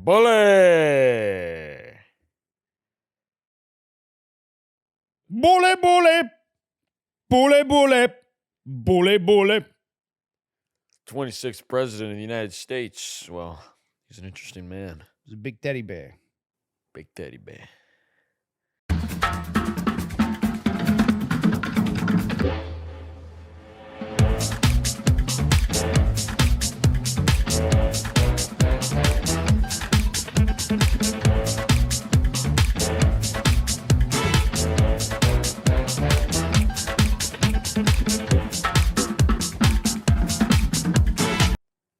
Bully! Bully, bully! Bully, bully! Bully, bully! 26th president of the United States. Well, he's an interesting man. He's a big teddy bear. Big teddy bear.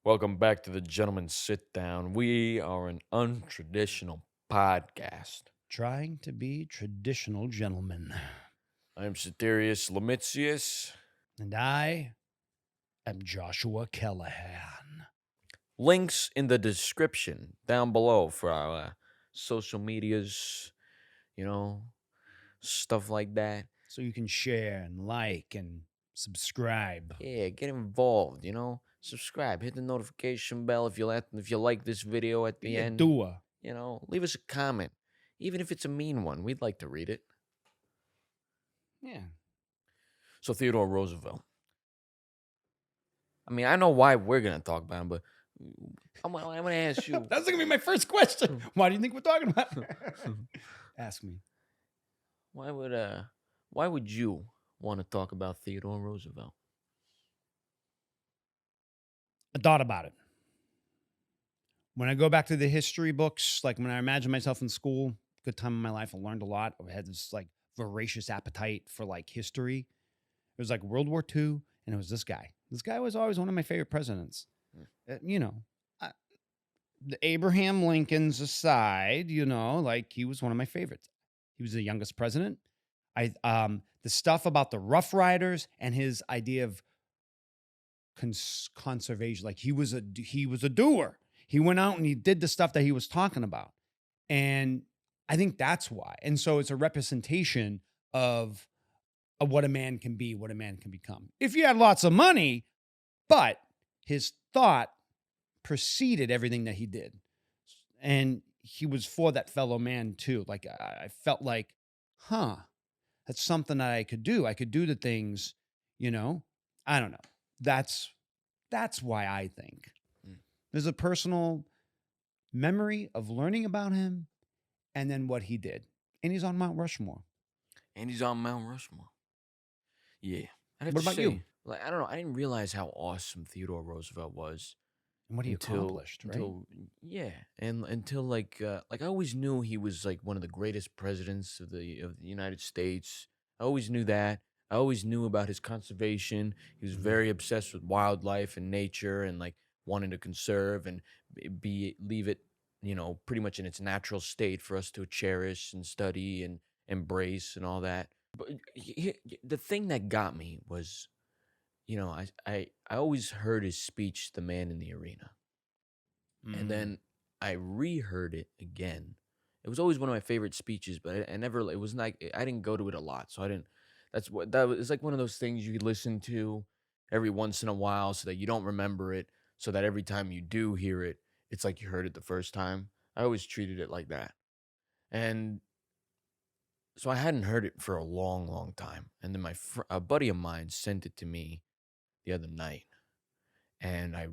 Welcome back to the Gentleman's Sit Down. We are an untraditional podcast. Trying to be traditional gentlemen. I am Ceterius Lemitius. And I am Joshua Callahan. Links in the description down below for our social medias, stuff like that. So you can share and like and subscribe. Yeah, get involved, Subscribe, hit the notification bell if you like this video at the end. Doer. Leave us a comment. Even if it's a mean one, we'd like to read it. Yeah. So Theodore Roosevelt. I mean, I know why we're going to talk about him, but I'm going to ask you. That's going to be my first question. Why do you think we're talking about it? Ask me. Why would you want to talk about Theodore Roosevelt? I thought about it. When I go back to the history books, like when I imagine myself in school, good time in my life, I learned a lot. I had this like voracious appetite for like history. It was like World War II, and it was this guy. This guy was always one of my favorite presidents. The Abraham Lincoln's aside, like he was one of my favorites. He was the youngest president. The stuff about the Rough Riders and his idea of conservation, like he was a doer. He went out and he did the stuff that he was talking about, and I think that's why. And so it's a representation of what a man can be, what a man can become. If you had lots of money, but his thought preceded everything that he did, and he was for that fellow man too. Like I felt like, that's something that I could do. I could do the things, I don't know. That's why I think there's a personal memory of learning about him and then what he did. And he's on Mount Rushmore. Yeah. What about you? Like, I don't know. I didn't realize how awesome Theodore Roosevelt was. And what he accomplished, right? Until I always knew he was like one of the greatest presidents of the United States. I always knew that. I always knew about his conservation. He was very obsessed with wildlife and nature and like wanting to conserve and leave it, pretty much in its natural state for us to cherish and study and embrace and all that. But the thing that got me was, I always heard his speech, The Man in the Arena. And then I reheard it again. It was always one of my favorite speeches, but I never, it was like, I didn't go to it a lot. So that was like one of those things you listen to every once in a while so that you don't remember it, so that every time you do hear it, it's like you heard it the first time. I always treated it like that. And so I hadn't heard it for a long, long time. And then a buddy of mine sent it to me the other night. And I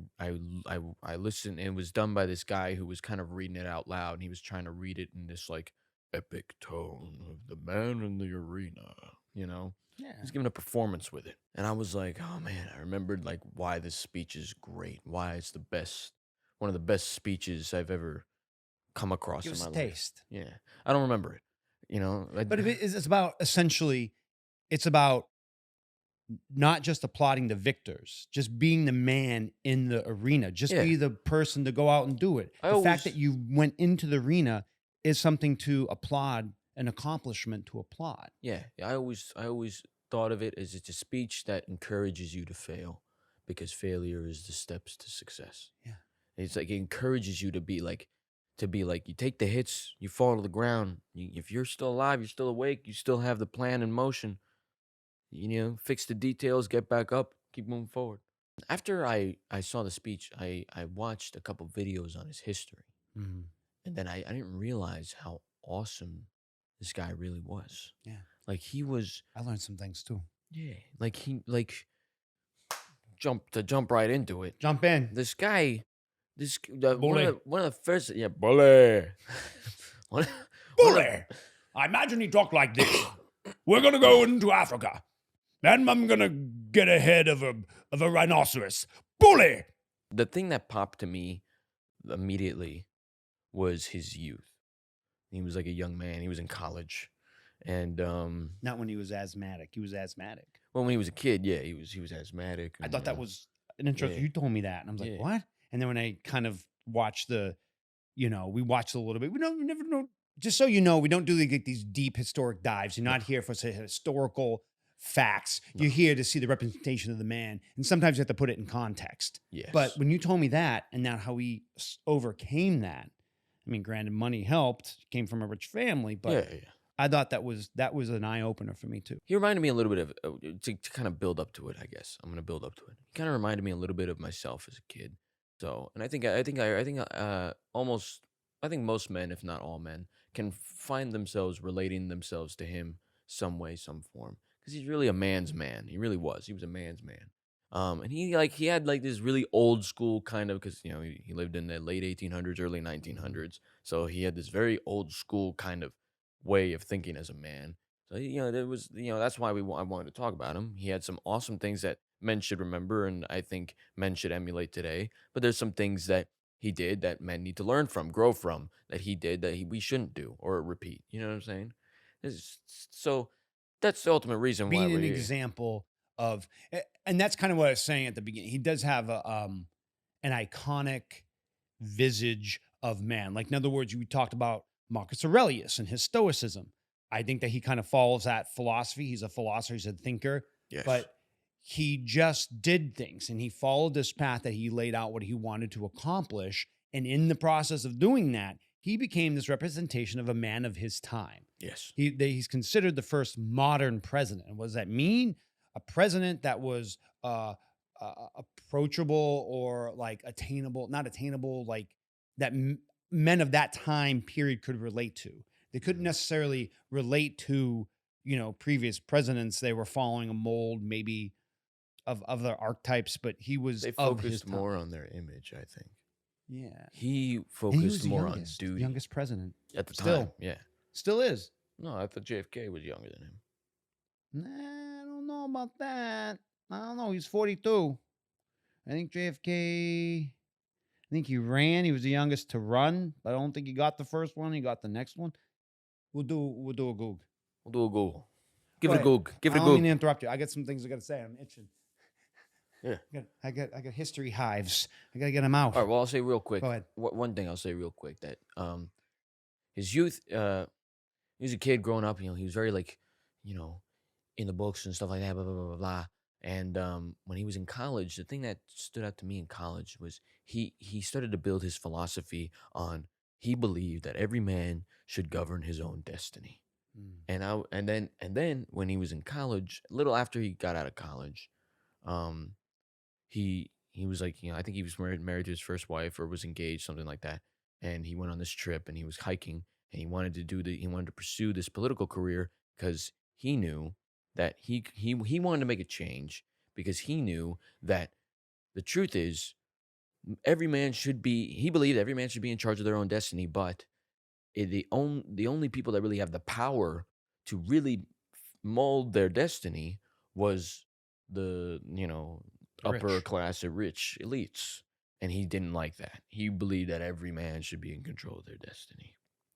listened, and it was done by this guy who was kind of reading it out loud, and he was trying to read it in this like epic tone of the man in the arena, Yeah. He's giving a performance with it. And I was like, oh man, I remembered like why this speech is great, why it's one of the best speeches I've ever come across Give in us my a life. taste. Yeah. I don't remember it, But it's about essentially, it's about not just applauding the victors, just being the man in the arena, just be the person to go out and do it. The fact that you went into the arena is something to applaud, an accomplishment to applaud. Yeah, I always thought of it as it's a speech that encourages you to fail, because failure is the steps to success. Yeah. It's like it encourages you to be like you take the hits, you fall to the ground. If you're still alive, you're still awake, you still have the plan in motion. Fix the details, get back up, keep moving forward. After I saw the speech, I watched a couple videos on his history. Mm-hmm. And then I didn't realize how awesome this guy really was. Yeah. Like he was, I learned some things too. yeah, like he like jump right into it. Jump in. This guy, Bully. one of the first, yeah, bully. one, one of Bully. I imagine he talked like this. We're gonna go into Africa. Then I'm gonna get a head of a rhinoceros. Bully. the thing that popped to me immediately was his youth. He was like a young man. He was in college, and Not when he was asthmatic. He was asthmatic. well, when he was a kid, yeah, he was asthmatic. I And, thought that was an interesting. yeah. You told me that, and I was like, Yeah. "What?" And then when I kind of watched we watched a little bit. We never know. Just so you know, we don't do these deep historic dives. You're not here for say historical facts. No. You're here to see the representation of the man, and sometimes you have to put it in context. Yes, But when you told me that, and now how he overcame that, I mean, granted, money helped. Came from a rich family, but yeah. I thought that was an eye opener for me too. He reminded me a little bit of to kind of build up to it. I guess I'm gonna build up to it. He kind of reminded me a little bit of myself as a kid. So, and I think almost I think most men, if not all men, can find themselves relating themselves to him some way, some form, because he's really a man's man. He really was. He was a man's man. And he had like this really old school kind of, because he lived in the late 1800s, early 1900s, so he had this very old school kind of way of thinking as a man. So there was that's why I wanted to talk about him. He had some awesome things that men should remember, and I think men should emulate today. But there's some things that he did that men need to learn from, grow from, that he did that we shouldn't do or repeat. You know what I'm saying? So that's the ultimate reason why Being we're an here. example of, and that's kind of what I was saying at the beginning. He does have an iconic visage of man. Like in other words, you talked about Marcus Aurelius and his stoicism. I think that he kind of follows that philosophy. He's a philosopher, he's a thinker, Yes. but he just did things and he followed this path that he laid out what he wanted to accomplish. And in the process of doing that, he became this representation of a man of his time. Yes. He's considered the first modern president. And what does that mean? A president that was approachable or like attainable, not attainable, like that men of that time period could relate to. They couldn't necessarily relate to, previous presidents. They were following a mold maybe of their archetypes, but he was They of his focused time. more on their image, I think. Yeah. He And he focused was the more on youngest, duty youngest president. at the Still. time. Yeah. Still is. No, I thought JFK was younger than him. Nah, I don't know about that. I don't know. He's 42. I think JFK, I think he ran. He was the youngest to run, but I don't think he got the first one. He got the next one. We'll do a Goog. We'll do a Google. Give Go it a ahead. Google. Give it a I don't mean to Google. interrupt you. I got some things I got to say. I'm itching. Yeah. I got history hives. I got to get them out. All right. Well, I'll say real quick. Go ahead. One thing I'll say real quick that his youth, he was a kid growing up. He was very like, in the books and stuff like that. Blah blah blah blah. Blah. And when he was in college, the thing that stood out to me in college was he started to build his philosophy on he believed that every man should govern his own destiny. And then when he was in college, a little after he got out of college, um, he was like, I think he was married to his first wife or was engaged, something like that. And he went on this trip and he was hiking and he wanted to pursue this political career because he knew that he wanted to make a change because he knew that the truth is he believed every man should be in charge of their own destiny, but the only people that really have the power to really mold their destiny was the upper rich. class or rich elites, and he didn't like that. He believed that every man should be in control of their destiny,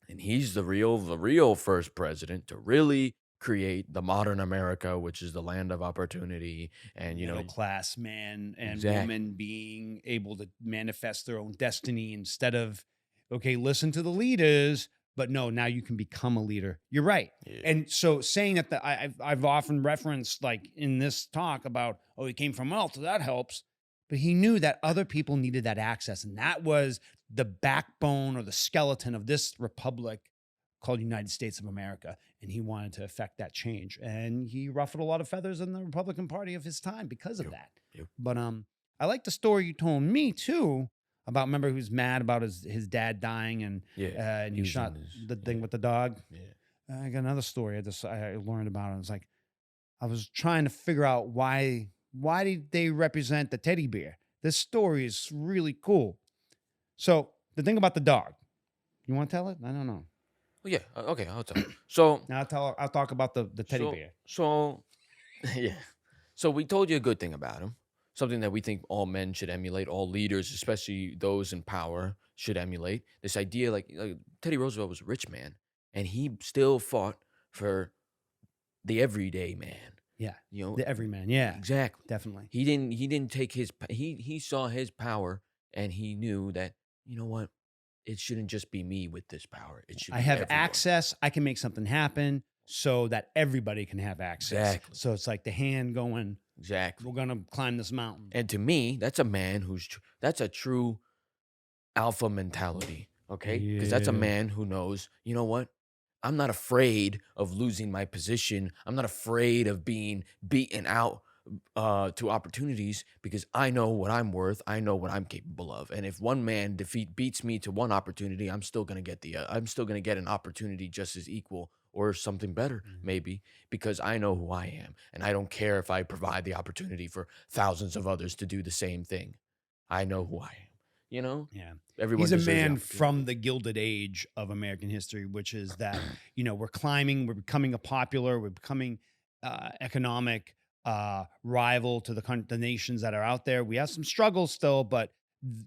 and he's the real first president to really create the modern America, which is the land of opportunity. And Middle class man and Exactly. woman being able to manifest their own destiny instead of, okay, listen to the leaders, but no, now you can become a leader. You're right. Yeah. And so saying that I've often referenced like in this talk about, he came from wealth, so that helps. But he knew that other people needed that access. And that was the backbone or the skeleton of this republic called United States of America. And he wanted to effect that change. And he ruffled a lot of feathers in the Republican Party of his time because of that. Yep. But I like the story you told me too about, remember, who's mad about his dad dying, and Yeah, and he he was shot in his the thing yeah, with the dog. yeah. I got another story I learned about it. It's like I was trying to figure out why did they represent the teddy bear? This story is really cool. So the thing about the dog, you want to tell it? I don't know. Well, yeah, okay, I'll tell. So Now I'll talk about the teddy so bear. so yeah. So we told you a good thing about him, something that we think all men should emulate, all leaders, especially those in power, should emulate. This idea, like Teddy Roosevelt was a rich man, and he still fought for the everyday man. Yeah, You know the everyman. Yeah, exactly. definitely. He didn't take he saw his power, and he knew that, you know what, it shouldn't just be me with this power. It should I be have everyone. access. I can make something happen so that everybody can have access. Exactly. So it's like the hand going, Exactly. we're gonna climb this mountain. And to me, that's a man that's a true alpha mentality, okay? Because that's a Yeah. man who knows, you know what? I'm not afraid of losing my position. I'm not afraid of being beaten out to opportunities, because I know what I'm worth. I know what I'm capable of. And if one man beats me to one opportunity, I'm still gonna get an opportunity just as equal, or something better, Mhm. maybe, because I know who I am, and I don't care if I provide the opportunity for thousands of others to do the same thing. I know who I am. You know, Yeah. everyone He's a deserves the man opportunity. from the Gilded Age of American history, which is that, we're climbing, we're becoming we're becoming economic rival to the nations that are out there. We have some struggles still, but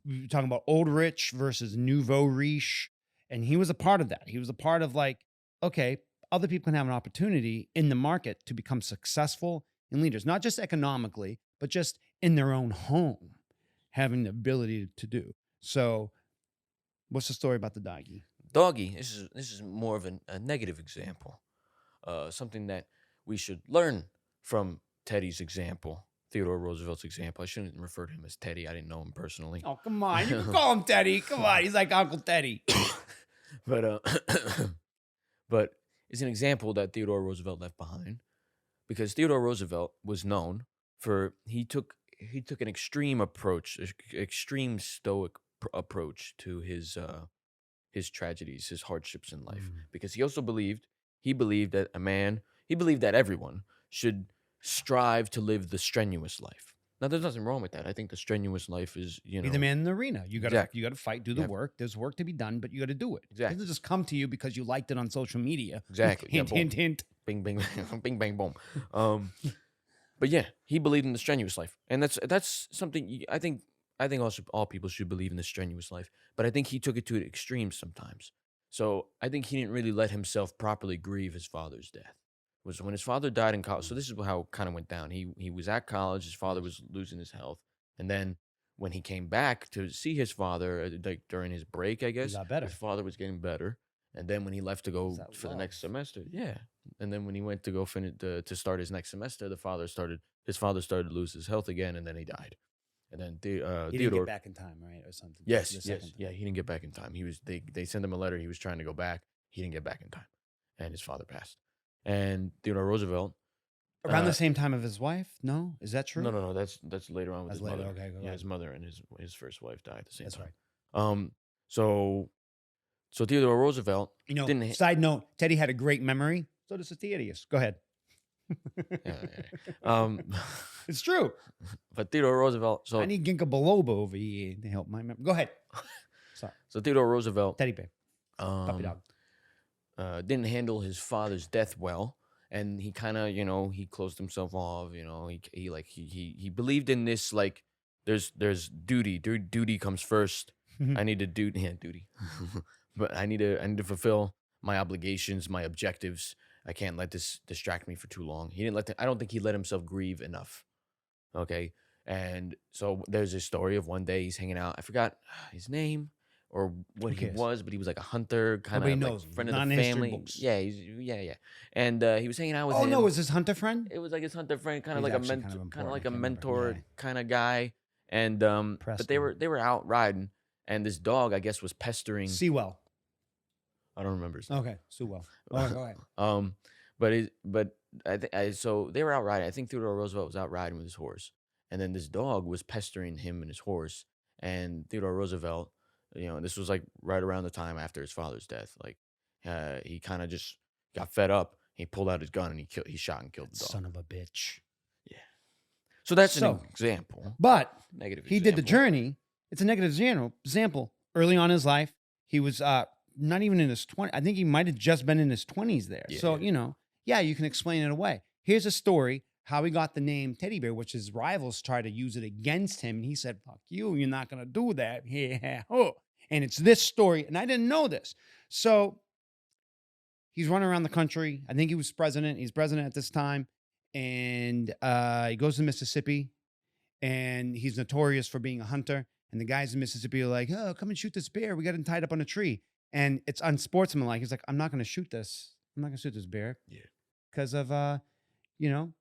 we're talking about old rich versus nouveau riche. And he was a part of that. He was a part of, like, okay, other people can have an opportunity in the market to become successful in leaders, not just economically, but just in their own home, having the ability to do. So, what's the story about the doggy? Doggy, this is more of a negative example, something that we should learn from Teddy's example, Theodore Roosevelt's example. I shouldn't refer to him as Teddy. I didn't know him personally. Oh, come on. You can call him Teddy. Come on. He's like Uncle Teddy. But but it's an example that Theodore Roosevelt left behind, because Theodore Roosevelt was known for he took an extreme approach, extreme stoic approach to his tragedies, his hardships in life, Mm. because he believed that he believed that everyone should strive to live the strenuous life. Now, there's nothing wrong with that. I think the strenuous life is, Be the man in the arena. exactly, You gotta fight, do you the have, work. There's work to be done, but you gotta do it. It exactly, doesn't just come to you because you liked it on social media. exactly, yeah, Hint, hint, boom, hint. bing, bing, bing, bang, boom. Um, but yeah, he believed in the strenuous life, and that's something I think also all people should believe in the strenuous life. But I think he took it to extremes sometimes. So I think he didn't really let himself properly grieve his father's death. Was when his father died in college. So this is how it kind of went down. He was at college. His father was losing his health, and then when he came back to see his father, like during his break, I He guess got his better. father was getting better. And then when he left to Is go that for the next love? semester, yeah. And then when he went to go finish to start his next semester, his father started to lose his health again, and then he died. And then He didn't get Theodore, back in time, right? Or something. The yes, second yes, time. yeah, he didn't get back in time. They sent him a letter. He was trying to go back. He didn't get back in time, and his father passed. And Theodore Roosevelt, Around the uh, same time of his wife? No? Is that no, true? no, no, that's later on with That's his later. mother. Okay, go Yeah, ahead. his mother and his first wife died at the same That's time. right. Um, so so Theodore Roosevelt didn't. Side note, Teddy had a great memory. So does Thaddeus. Go ahead. Yeah, yeah, yeah. It's true. But Theodore Roosevelt. I need ginkgo biloba over here to help my memory. Go ahead. Sorry. So Theodore Roosevelt Teddy bear. Puppy um, dog. didn't handle his father's death well, and he kind of, he closed himself off. He believed in this, like, there's duty. Duty comes first. I need to do yeah, duty, but I need to fulfill my obligations, my objectives. I can't let this distract me for too long. I don't think he let himself grieve enough. Okay. And so there's this story of one day he's hanging out. I forgot his name or what Who he cares? was, but he was like a hunter, kind Nobody of like knows him. friend of Not in the the history family. books. Yeah, yeah. And he was hanging out with Oh, no. him. Is his hunter friend? It was like his hunter friend, kind of He's like a actually kind mentor, of kind of important. like I a can't remember. mentor Yeah. kind of guy. And but they Preston. were out riding, and this dog, I guess, was pestering. Sewell. I don't remember his name. Okay. Sewell. Oh, go ahead. But so they were out riding. I think Theodore Roosevelt was out riding with his horse, and then this dog was pestering him and his horse, And Theodore Roosevelt, this was like right around the time after his father's death. Like, he kind of just got fed up. He pulled out his gun and he shot and killed That the dog. son of a bitch. Yeah. So that's an So, example. but Negative he did the example. journey. It's a negative example. Early on in his life, he was not even in his 20s. I think he might have just been in his 20s there. Yeah, So, yeah. you can explain it away. Here's a story how he got the name Teddy Bear, which his rivals tried to use it against him. And he said, fuck you, you're not going to do that. Yeah. Oh. And it's this story. And I didn't know this. So he's running around the country. I think he was president. He's president at this time. And he goes to Mississippi. And he's notorious for being a hunter. And the guys in Mississippi are like, oh, come and shoot this bear. We got him tied up on a tree. And it's unsportsmanlike. He's like, I'm not going to shoot this. I'm not going to shoot this bear. Yeah. Because of,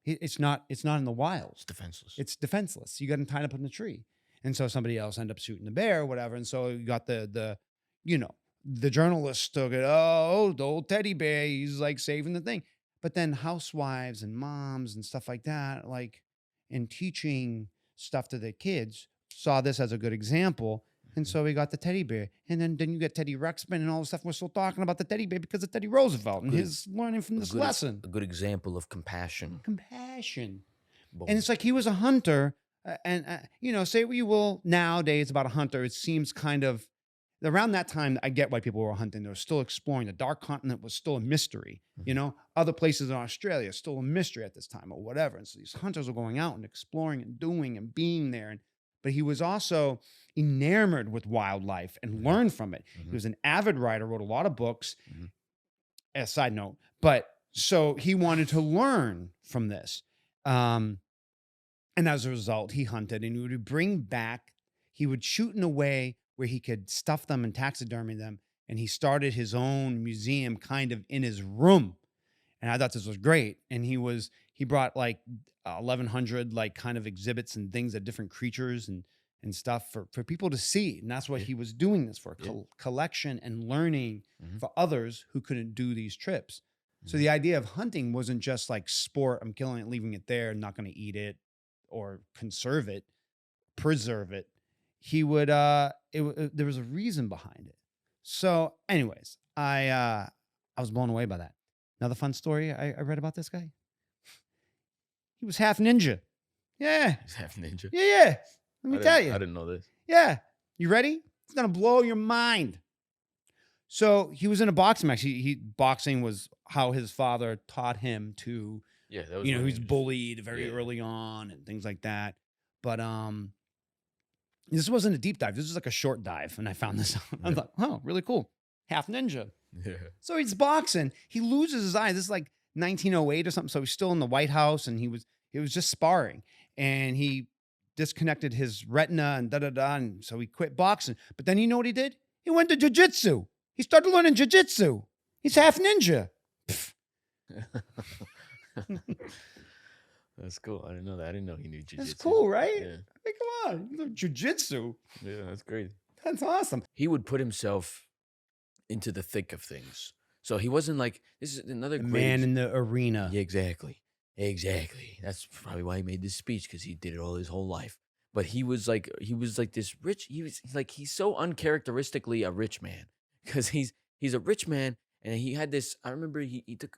it's not in the wild. It's defenseless. It's defenseless. You got him tied up in the tree. And so somebody else ended up shooting the bear or whatever. And so you got the journalists took it, oh, the old teddy bear, he's like saving the thing. But then housewives and moms and stuff like that, like in teaching stuff to their kids, saw this as a good example. And so we got the teddy bear. And then you get Teddy Ruxpin and all the stuff. We're still talking about the teddy bear because of Teddy Roosevelt and his learning from this lesson. A good example of compassion. Compassion. Boom. And it's like he was a hunter. And say what you will nowadays about a hunter. It seems kind of, around that time, I get why people were hunting. They were still exploring. The Dark Continent was still a mystery. Mhm. Other places in Australia still a mystery at this time or whatever. And so these hunters were going out and exploring and doing and being there. But he was also enamored with wildlife and learned from it. Mhm. He was an avid writer, wrote a lot of books. Mhm. A side note. But so he wanted to learn from this. And as a result, he hunted and he would bring back, he would shoot in a way where he could stuff them and taxidermy them. And he started his own museum kind of in his room. And I thought this was great. And he brought like 1,100 like kind of exhibits and things of different creatures and stuff for people to see. And that's what he was doing this for, collection and learning for others who couldn't do these trips. So the idea of hunting wasn't just like sport. I'm killing it, leaving it there, not going to eat it or conserve it, preserve it. He would, there was a reason behind it. So anyways, I was blown away by that. Another fun story I read about this guy. He was half ninja. Yeah. He's half ninja. Yeah. Let me tell you. I didn't know this. Yeah. You ready? It's going to blow your mind. So he was in a boxing match. Boxing was how his father taught him to, Yeah, that was he was bullied very early on and things like that. But this wasn't a deep dive. This was like a short dive. And I found this out. I thought, oh, really cool. Half ninja. Yeah. So he's boxing. He loses his eye. This is like 1908 or something. So he's still in the White House and he was just sparring. And he disconnected his retina and da-da-da. And so he quit boxing. But then you know what he did? He went to jiu-jitsu. He started learning jiu-jitsu. He's half ninja. That's cool. I didn't know that. I didn't know he knew jiu-jitsu. That's cool, right? Yeah. Hey, come on. You learn jiu-jitsu. Yeah, that's great. That's awesome. He would put himself into the thick of things. So he wasn't like, this is another great Man in the arena. Yeah, exactly. That's probably why he made this speech, because he did it all his whole life. But he was like this rich, he's so uncharacteristically a rich man, because he's a rich man. And he had this, I remember he took,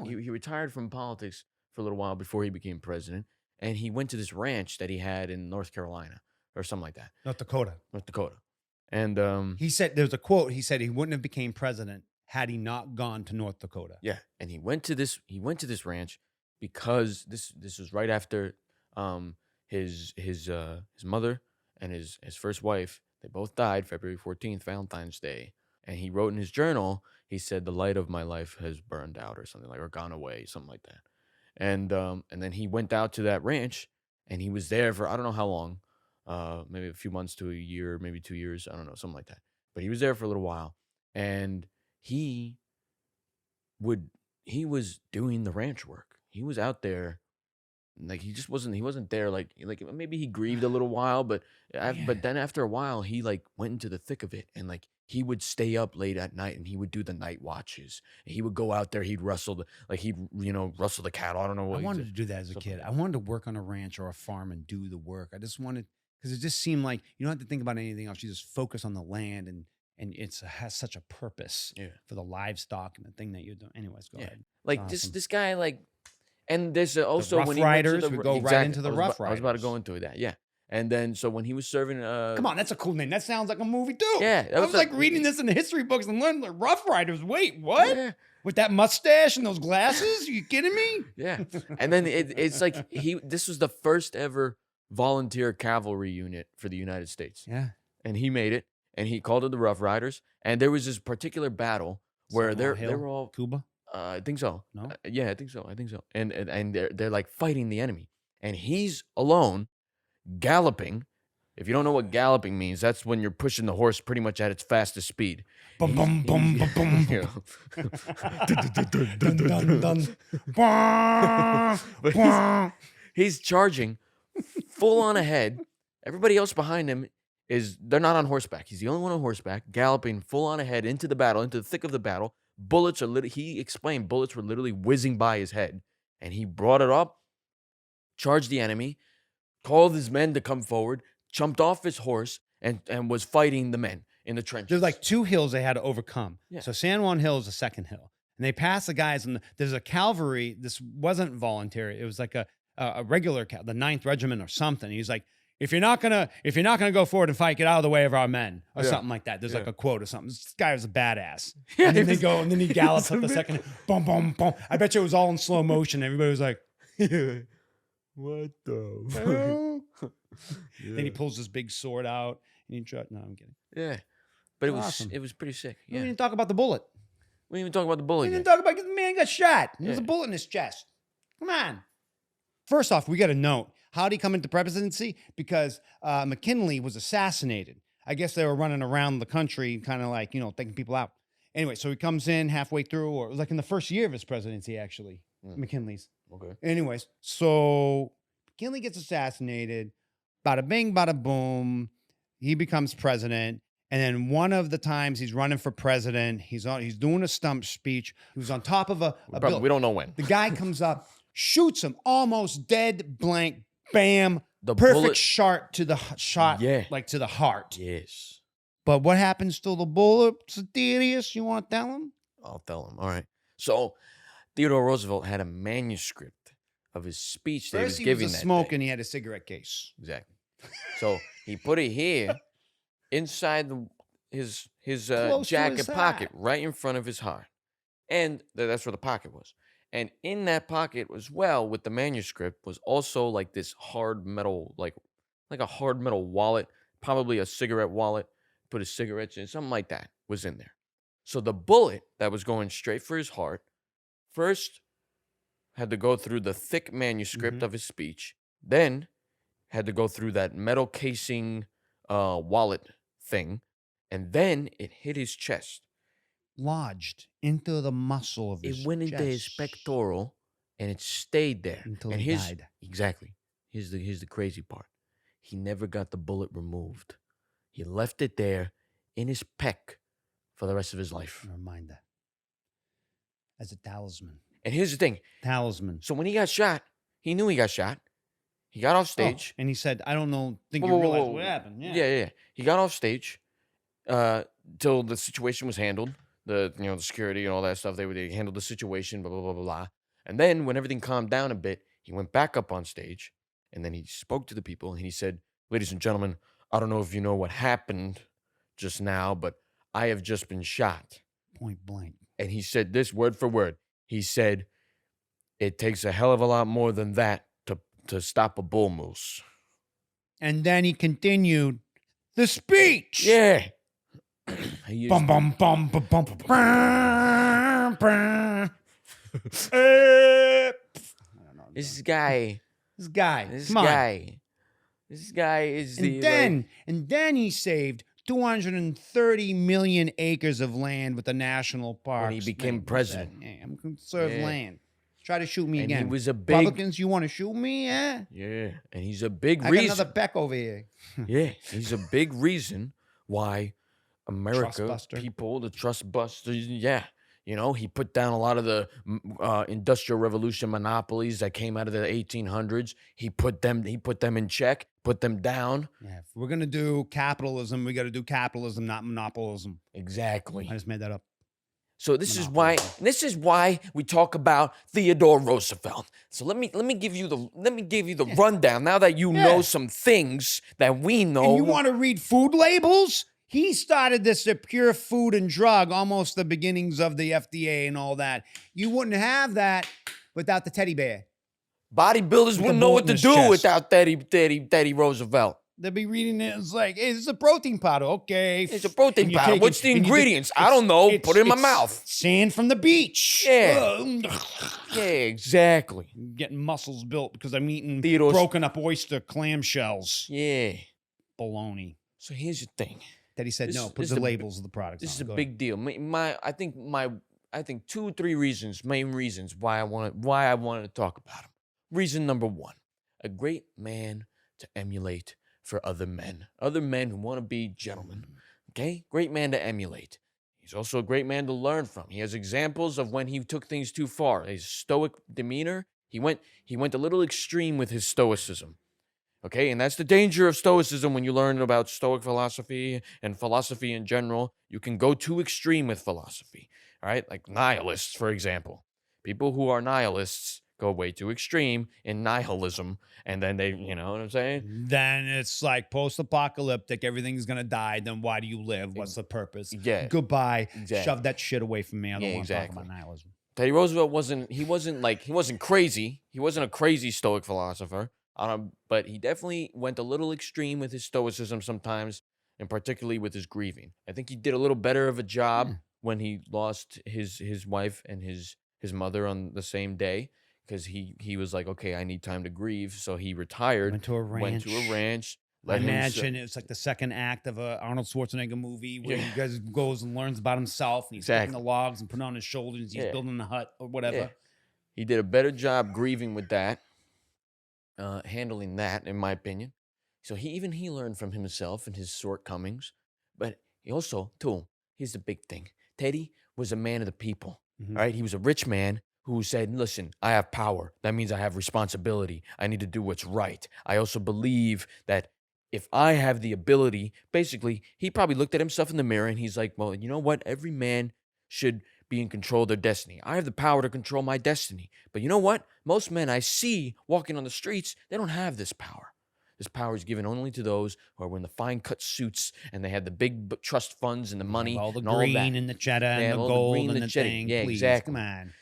he retired from politics for a little while before he became president. And he went to this ranch that he had in North Carolina or something like that. North Dakota. And he said, there's a quote, he said he wouldn't have became president had he not gone to North Dakota. Yeah. And he went to this ranch because this was right after his mother and his first wife, they both died February 14th, Valentine's Day. And he wrote in his journal, he said, the light of my life has burned out or something, like, or gone away, something like that. And then he went out to that ranch and he was there for, I don't know how long, maybe a few months to a year, maybe 2 years. I don't know, something like that. But he was there for a little while, and he was doing the ranch work. He was out there. Like, he wasn't there. Like maybe he grieved a little while, but then after a while, he like went into the thick of it, and like he would stay up late at night and he would do the night watches. And he would go out there, he'd rustle the cattle. I don't know what I wanted to do that as a kid. I wanted to work on a ranch or a farm and do the work. I just wanted, because it just seemed like you don't have to think about anything else. You just focus on the land, and has such a purpose for the livestock and the thing that you're doing. Anyways, go ahead. Like Awesome. this guy, like, and there's also Rough when he went to Riders, the we go right into the Rough I was about to Riders. go into that, yeah. And then so when he was serving, Come on, that's a cool name. That sounds like a movie too. Yeah, that I was was a- like reading this in the history books and learning the Rough Riders. Wait, what? Yeah. With that mustache and those glasses? Are you kidding me? Yeah, and then it's like this was the first ever volunteer cavalry unit for the United States, Yeah. and he made it, and he called it the Rough Riders. And there was this particular battle where Stonewall they Hill, were all, Cuba. I think so, No? yeah, I think so, and they're like fighting the enemy, and he's alone, galloping. If you don't know what galloping means, that's when you're pushing the horse pretty much at its fastest speed. Bum bum bum bum bum. You Dun, dun, dun. Wah, But wah. he's charging full on ahead. Everybody else behind him they're not on horseback. He's the only one on horseback, galloping full on ahead into the battle, into the thick of the battle. He explained bullets were literally whizzing by his head, and he brought it up, charged the enemy, called his men to come forward, jumped off his horse, and was fighting the men in the trenches. There's like two hills they had to overcome. Yeah. So San Juan Hill is the second hill. And they pass the guys, and there's a cavalry. This wasn't voluntary. It was like a regular, the 9th Regiment or something. He's like, if you're not gonna go forward and fight, get out of the way of our men, or something like that. There's like a quote or something. This guy was a badass. Yeah, And then he they go, and then he gallops up the was- second. Boom, boom, boom. I bet you it was all in slow motion. Everybody was like, What the? "Oh." Then he pulls this big sword out, and he no, I'm kidding. Yeah, but Awesome. it was pretty sick. We Yeah, didn't talk about the bullet. we didn't even talk about the bullet We yet. didn't talk about the man got shot. There's a Yeah. bullet in his chest. Come on. First off, we got to note, how did he come into presidency? Because McKinley was assassinated. I guess they were running around the country, kind of like, taking people out. Anyway, so he comes in halfway through, or it was like in the first year of his presidency, actually, McKinley's. Okay. Anyways, so McKinley gets assassinated. Bada bing, bada boom. He becomes president. And then one of the times he's running for president, he's doing a stump speech. He was on top of a bill. We don't know when. The guy comes up, shoots him, almost dead, blank, bam. The Perfect bullet- shot to the Yeah. like to the heart. Yes. But what happens to the bullet, Thaddeus? You want to tell him? I'll tell him. All right. So Theodore Roosevelt had a manuscript of his speech that First he he was giving was a that smoke day. and he had a cigarette case. Exactly. So he put it here inside his Close to his jacket pocket, heart. right in front of his heart. And that's where the pocket was. And in that pocket as well, with the manuscript, was also like this hard metal, like a hard metal wallet, probably a cigarette wallet, put his cigarettes in, something like that was in there. So the bullet that was going straight for his heart first had to go through the thick manuscript of his speech, then had to go through that metal casing wallet thing, and then it hit his chest. Lodged into the muscle of his It went into his chest pectoral, and it stayed there. until and he died. Exactly. Here's the crazy part. He never got the bullet removed. He left it there in his pec for the rest of his life. A reminder. As a talisman. And here's the thing. Talisman. So when he got shot, he knew he got shot. He got off stage. And he said, I don't know, think Whoa, you whoa, realize whoa, what whoa. happened. Yeah. He got off stage till the situation was handled. The security and all that stuff. They handled the situation, blah, blah, blah, blah, blah. And then when everything calmed down a bit, he went back up on stage and then he spoke to the people and he said, ladies and gentlemen, I don't know if you know what happened just now, but I have just been shot. Point blank. And he said this word for word. He said, it takes a hell of a lot more than that to stop a bull moose. And then he continued the speech. Yeah. He used- Bum, bum, bum, bum, bum, bum, bum, bum. I don't know. This guy This guy. This Come on. guy is the And then he saved 230 million acres of land with the national parks. he became thing. president. He said, "Hey, I'm going to conserve Yeah. land. Try to shoot me and again. he was a big Republicans, you want to shoot me? Yeah. and he's a big I got reason. another Beck over here. Yeah, he's a big reason why America Trust buster. people, the trust busters, yeah, You know, he put down a lot of the industrial revolution monopolies that came out of the 1800s. He put them in check, put them down. Yeah, if we're gonna do capitalism, we got to do capitalism, not monopolism. Exactly. I just made that up. So this is why we talk about Theodore Roosevelt. So let me give you the rundown now that you know some things that we know. And you want to read food labels? He started this at Pure Food and Drug, almost the beginnings of the FDA and all that. You wouldn't have that without the teddy bear. Bodybuilders wouldn't know what to do without Teddy Roosevelt. They'll be reading it. It's like, hey, this is a protein powder. Okay. It's a protein powder. What's the ingredients? I don't know. Put it in my mouth. Sand from the beach. Yeah. Yeah, exactly. I'm getting muscles built because I'm eating broken up oyster clamshells. Yeah. Baloney. So here's the thing. That he said, no, put the labels of the products. This is a big deal. I think 2 or 3 main reasons why I wanted to talk about him. Reason number 1, a great man to emulate for other men who want to be gentlemen. Okay? Great man to emulate. He's also a great man to learn from. He has examples of when he took things too far. His stoic demeanor, he went a little extreme with his stoicism. Okay, and that's the danger of stoicism when you learn about Stoic philosophy and philosophy in general. You can go too extreme with philosophy, all right? Like nihilists, for example. People who are nihilists go way too extreme in nihilism, and then they, you know what I'm saying? Then it's like post-apocalyptic, everything's going to die, then why do you live? What's the purpose? Yeah. Goodbye. Exactly. Shove that shit away from me. I don't want to talk about nihilism. Teddy Roosevelt wasn't crazy. He wasn't a crazy Stoic philosopher. But he definitely went a little extreme with his stoicism sometimes, and particularly with his grieving. I think he did a little better of a job when he lost his wife and his mother on the same day, because he was like, okay, I need time to grieve, so he retired. Went to a ranch. I imagine it's like the second act of a Arnold Schwarzenegger movie where he goes and learns about himself, and he's taking the logs and putting on his shoulders. He's building a hut or whatever. Yeah. He did a better job grieving with that. Handling that, in my opinion. So he learned from himself and his shortcomings, but he also, too, here's the big thing. Teddy was a man of the people, right? He was a rich man who said, listen, I have power. That means I have responsibility. I need to do what's right. I also believe that if I have the ability, basically, he probably looked at himself in the mirror and he's like, well, you know what? Every man should be in control of their destiny. I have the power to control my destiny. But you know what? Most men I see walking on the streets, they don't have this power. This power is given only to those who are wearing the fine cut suits and they have the big trust funds and the money. All the and green all that. and the cheddar and the gold and the thing. Yeah, please, exactly. come on.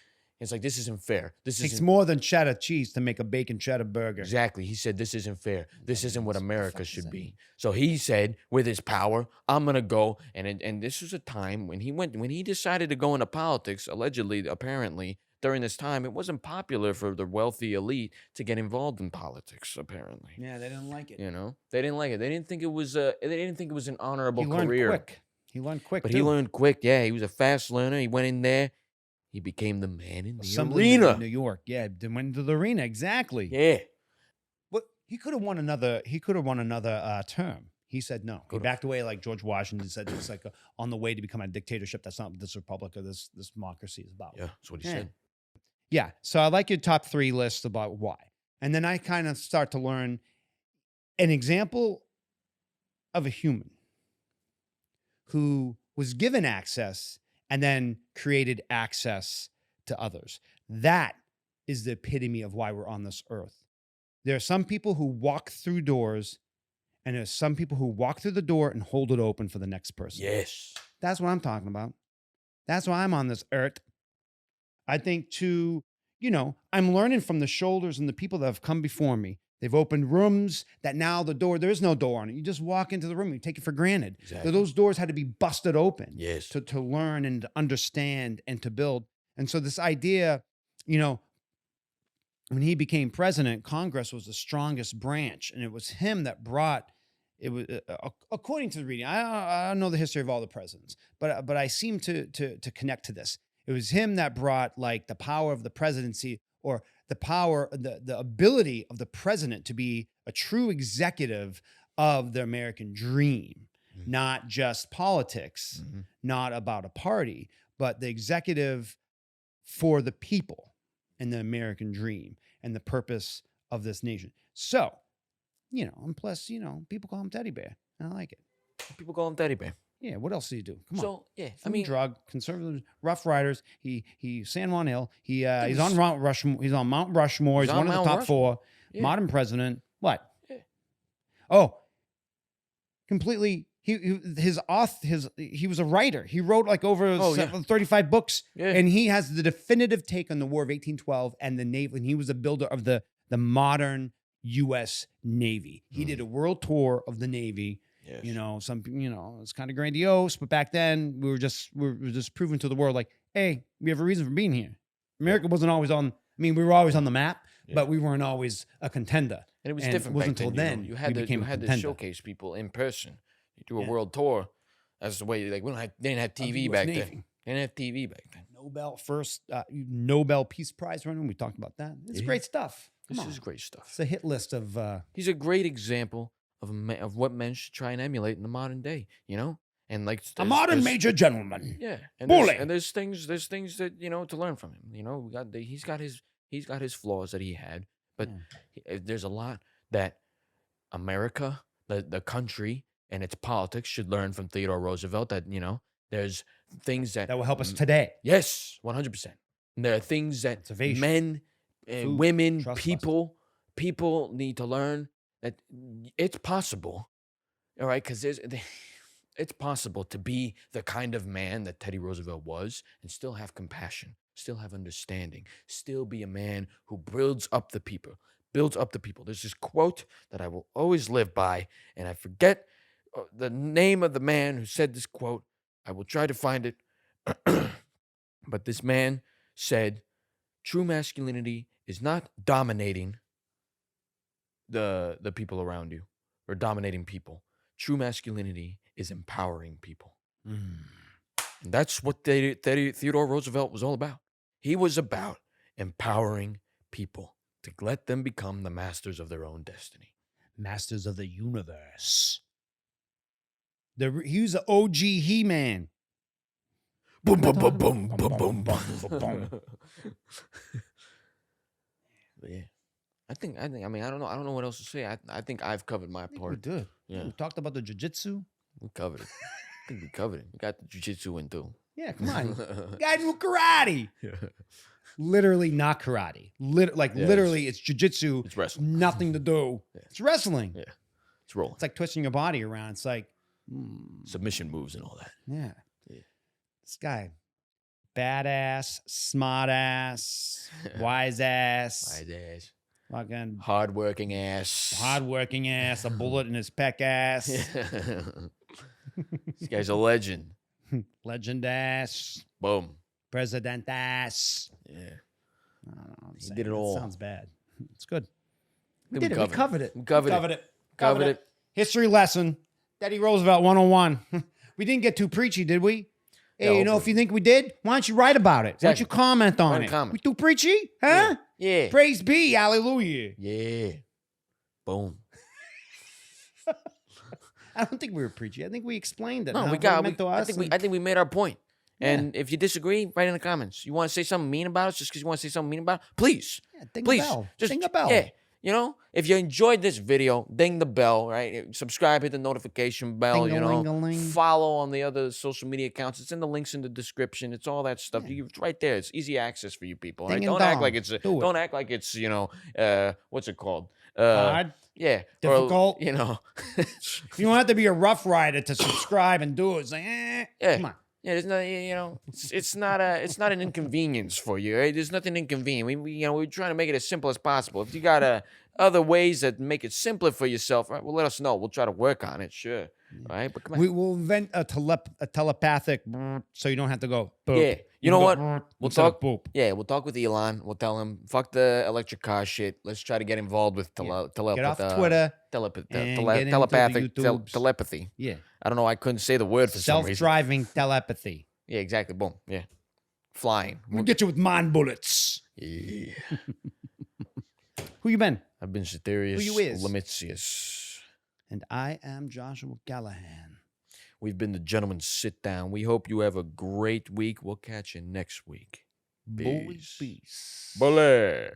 It's like, this isn't fair. Takes more than cheddar cheese to make a bacon cheddar burger. Exactly. He said, this isn't fair. This isn't what America should be. So he said, with his power, I'm going to go. And this was a time when he decided to go into politics, apparently, during this time, it wasn't popular for the wealthy elite to get involved in politics, apparently. Yeah, they didn't like it. You know, they didn't like it. They didn't think it was an honorable career. He learned quick. But he learned quick. Yeah, he was a fast learner. He went in there. He became the man in the arena. In New York. Yeah, went into the arena. Exactly. Yeah. But he could have won another term. He said no. He backed away like George Washington said. It's like on the way to become a dictatorship. That's not what this republic or this democracy is about. Yeah, that's what he said. Yeah. So I like your top 3 lists about why. And then I kind of start to learn an example of a human who was given access and then created access to others. That is the epitome of why we're on this earth. There are some people who walk through doors, and there's some people who walk through the door and hold it open for the next person. Yes. That's what I'm talking about. That's why I'm on this earth. I think I'm learning from the shoulders and the people that have come before me. They've opened rooms that now there is no door on it. You just walk into the room, you take it for granted. Exactly. Those doors had to be busted open to learn and to understand and to build. And so this idea, when he became president, Congress was the strongest branch, and it was him that brought it. Was according to the reading. I don't know the history of all the presidents, but I seem to connect to this. It was him that brought like the power of the presidency, or the power, the ability of the president to be a true executive of the American dream. not just politics, not about a party, but the executive for the people and the American dream and the purpose of this nation. So, and plus, people call him Teddy Bear. I like it. People call him Teddy Bear. Yeah, what else do you do? Come on. So yeah, Food, drug, conservative, Rough Riders. He San Juan Hill. He's on Mount Rushmore. He's on Mount Rushmore. He's one of the top four. Yeah. Modern president. What? Yeah. Oh, completely. He was a writer. He wrote like over 35 books, and he has the definitive take on the War of 1812 and the Navy. And he was a builder of the modern U.S. Navy. He did a world tour of the Navy. Yes. It's kind of grandiose, but back then we were just proving to the world, like, hey, we have a reason for being here. America wasn't always on. I mean, we were always on the map, but we weren't always a contender. And it was different. It wasn't until then you had to showcase people in person. You do a world tour. That's the way. Like they didn't have TV back then. They didn't have TV back then. Nobel Peace Prize running. We talked about that. It's great stuff. This is great stuff. It's a hit list of. He's a great example of what men should try and emulate in the modern day, and like a modern major gentleman. Yeah, and there's things that to learn from him. He's got his flaws that he had, but there's a lot that America, the country, and its politics should learn from Theodore Roosevelt. That there's things that will help us today. Yes, 100%. There are things that men, women, people need to learn. That it's possible, all right? Because it's possible to be the kind of man that Teddy Roosevelt was and still have compassion, still have understanding, still be a man who builds up the people. There's this quote that I will always live by, and I forget the name of the man who said this quote. I will try to find it. But this man said, true masculinity is not dominating the people around you or dominating people. True masculinity is empowering people. And that's what Theodore Roosevelt was all about. He was about empowering people to let them become the masters of their own destiny. Masters of the universe. He was the OG He-Man. Boom, boom, boom, boom, boom, boom, boom. Yeah. I don't know what else to say. I think I've covered my part. We did. Yeah. We talked about the jiu-jitsu. We covered it. I think we covered it. We got the jiu-jitsu in too. Yeah, come on. Guy do karate. Yeah. Literally not karate. Literally, it's jiu-jitsu. It's wrestling. Nothing to do. Yeah. It's wrestling. Yeah. It's rolling. It's like twisting your body around. It's like submission moves and all that. Yeah. This guy, badass, smart ass, wise ass. Fucking hardworking ass. A bullet in his peck ass. This guy's a legend. Legend ass. Boom. President ass. Yeah. I don't know. He did it all. Sounds bad. It's good. We did it. We covered it. We covered it. History lesson. Teddy Roosevelt 101. We didn't get too preachy, did we? Hey, if you think we did, why don't you write about it? Exactly. Why don't you comment on it? We too preachy? Huh? Yeah. Praise be. Hallelujah. Yeah. Boom. I don't think we were preachy. I think we explained it. No, I think we made our point. And if you disagree, write in the comments. You want to say something mean about us just because you want to say something mean about it? Please. Yeah, ding the bell. Just ding the bell. Yeah. If you enjoyed this video, ding the bell, right? Subscribe, hit the notification bell, follow on the other social media accounts. It's in the links in the description. It's all that stuff. It's right there. It's easy access for you people, right? Don't act like it's what's it called? Hard? Yeah. Difficult? Or, you don't have to be a Rough Rider to subscribe and do it. It's like, come on. Yeah, there's no, it's not an inconvenience for you. Right? There's nothing inconvenient. We're trying to make it as simple as possible. If you got other ways that make it simpler for yourself, right? Well, let us know. We'll try to work on it. Sure. All right, but come on. We will invent a telepathic, so you don't have to go. Boop. Yeah. You know what? We'll talk. Yeah, we'll talk with Elon. We'll tell him, fuck the electric car shit. Let's try to get involved with get off Twitter. Telepathy. Yeah. I don't know. I couldn't say the word for some reason. Self-driving telepathy. Yeah, exactly. Boom. Yeah. Flying. We'll get you with mind bullets. Yeah. Who you been? I've been Ceterius Who you is? Lemitius. And I am Joshua Callahan. We've been the Gentleman's Sit Down. We hope you have a great week. We'll catch you next week. Boy, Peace. peace. Bully.